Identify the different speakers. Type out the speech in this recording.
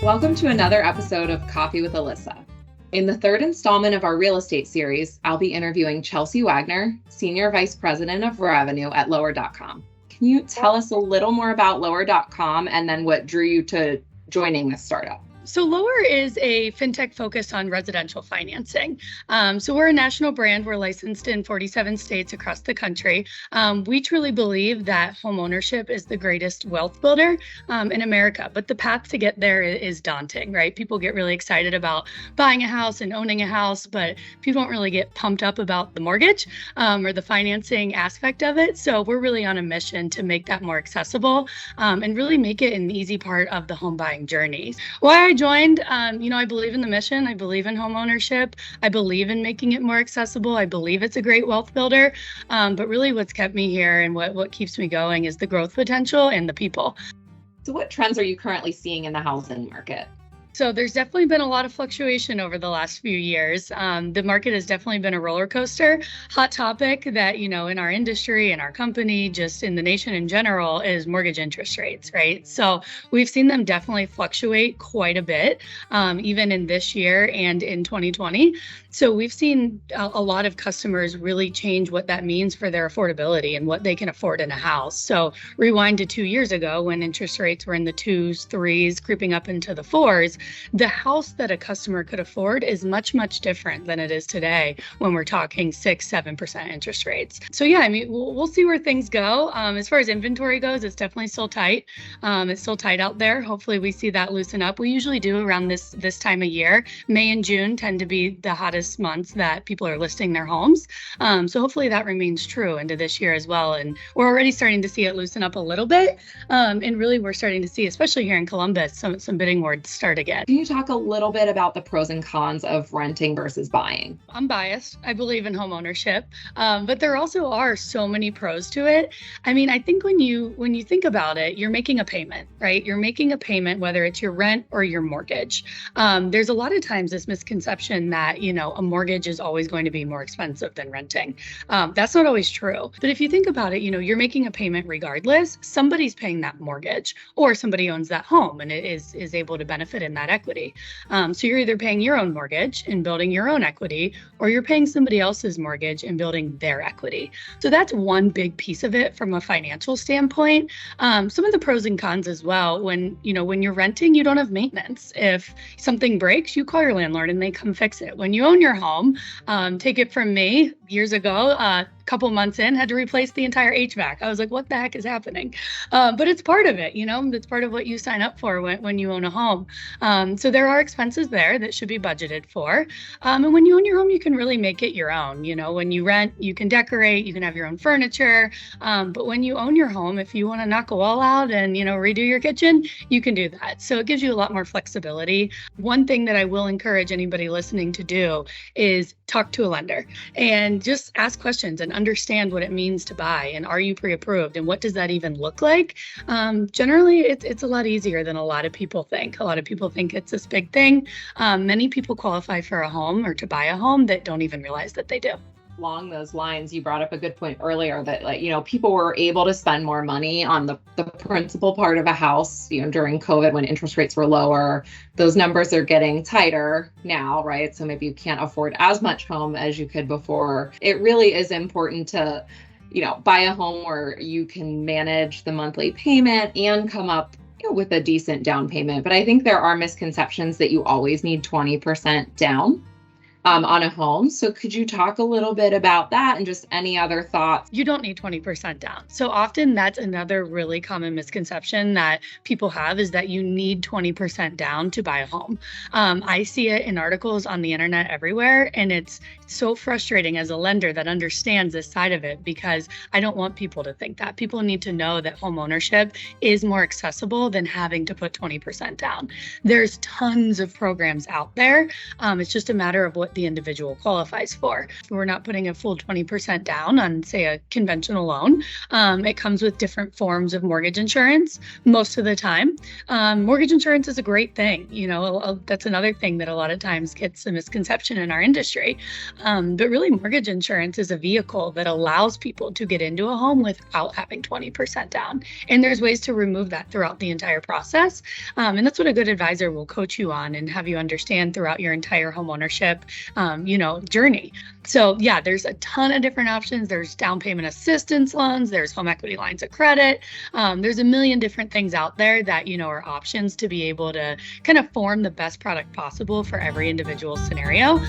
Speaker 1: Welcome to another episode of Coffee with Alissa. In the third installment of our real estate series, I'll be interviewing Chelsea Wagner, Senior Vice President of Revenue at Lower.com. Can you tell us a little more about Lower.com and then what drew you to joining this startup?
Speaker 2: So Lower is a fintech focused on residential financing. So we're a national brand. We're licensed in 47 states across the country. We truly believe that homeownership is the greatest wealth builder in America, but the path to get there is daunting, right? People get really excited about buying a house and owning a house, but people don't really get pumped up about the mortgage or the financing aspect of it. So we're really on a mission to make that more accessible and really make it an easy part of the home buying journey. Why I joined, I believe in the mission. I believe in home ownership. I believe in making it more accessible. I believe it's a great wealth builder. But really what's kept me here and what keeps me going is the growth potential and the people.
Speaker 1: So what trends are you currently seeing in the housing market?
Speaker 2: So there's definitely been a lot of fluctuation over the last few years. The market has definitely been a roller coaster. Hot topic that, in our industry, in our company, just in the nation in general, is mortgage interest rates, right? So we've seen them definitely fluctuate quite a bit, even in this year and in 2020. So we've seen a lot of customers really change what that means for their affordability and what they can afford in a house. So rewind to 2 years ago when interest rates were in the 2s, 3s, creeping up into the 4s, the house that a customer could afford is much, much different than it is today when we're talking 6-7% interest rates. So yeah, we'll see where things go. As far as inventory goes, it's definitely still tight. It's still tight out there. Hopefully we see that loosen up. We usually do around this time of year. May and June tend to be the hottest months that people are listing their homes. So hopefully that remains true into this year as well. And we're already starting to see it loosen up a little bit. And really we're starting to see, especially here in Columbus, some bidding wars start again.
Speaker 1: Can you talk a little bit about the pros and cons of renting versus buying?
Speaker 2: I'm biased. I believe in home ownership, but there also are so many pros to it. I think when you think about it, you're making a payment, right? You're making a payment, whether it's your rent or your mortgage. There's a lot of times this misconception that, a mortgage is always going to be more expensive than renting. That's not always true. But if you think about it, you're making a payment regardless. Somebody's paying that mortgage or somebody owns that home and it is able to benefit in that equity. So you're either paying your own mortgage and building your own equity, or you're paying somebody else's mortgage and building their equity. So that's one big piece of it from a financial standpoint. Some of the pros and cons as well. When you're renting, you don't have maintenance. If something breaks, you call your landlord and they come fix it. When you own your home, take it from me years ago, couple months in, had to replace the entire HVAC. I was like, what the heck is happening? But it's part of it, it's part of what you sign up for when you own a home. So there are expenses there that should be budgeted for. And when you own your home, you can really make it your own. When you rent, you can decorate, you can have your own furniture. But when you own your home, if you want to knock a wall out and, redo your kitchen, you can do that. So it gives you a lot more flexibility. One thing that I will encourage anybody listening to do is talk to a lender and just ask questions and understand what it means to buy, and are you pre-approved, and what does that even look like? Generally, it's a lot easier than a lot of people think. A lot of people think it's this big thing. Many people qualify for a home or to buy a home that don't even realize that they do.
Speaker 1: Along those lines, you brought up a good point earlier that people were able to spend more money on the principal part of a house, during COVID when interest rates were lower. Those numbers are getting tighter now, right? So maybe you can't afford as much home as you could before. It really is important to, buy a home where you can manage the monthly payment and come up with a decent down payment. But I think there are misconceptions that you always need 20% down on a home. So could you talk a little bit about that and just any other thoughts?
Speaker 2: You don't need 20% down. So often that's another really common misconception that people have, is that you need 20% down to buy a home. I see it in articles on the internet everywhere, and it's so frustrating as a lender that understands this side of it, because I don't want people to think that. People need to know that home ownership is more accessible than having to put 20% down. There's tons of programs out there. It's just a matter of what what the individual qualifies for. We're not putting a full 20% down on, say, a conventional loan. It comes with different forms of mortgage insurance most of the time. Mortgage insurance is a great thing. That's another thing that a lot of times gets a misconception in our industry. But really, mortgage insurance is a vehicle that allows people to get into a home without having 20% down. And there's ways to remove that throughout the entire process. And that's what a good advisor will coach you on and have you understand throughout your entire home ownership, journey. So yeah, there's a ton of different options. There's down payment assistance loans, there's home equity lines of credit. There's a million different things out there that, are options to be able to kind of form the best product possible for every individual scenario.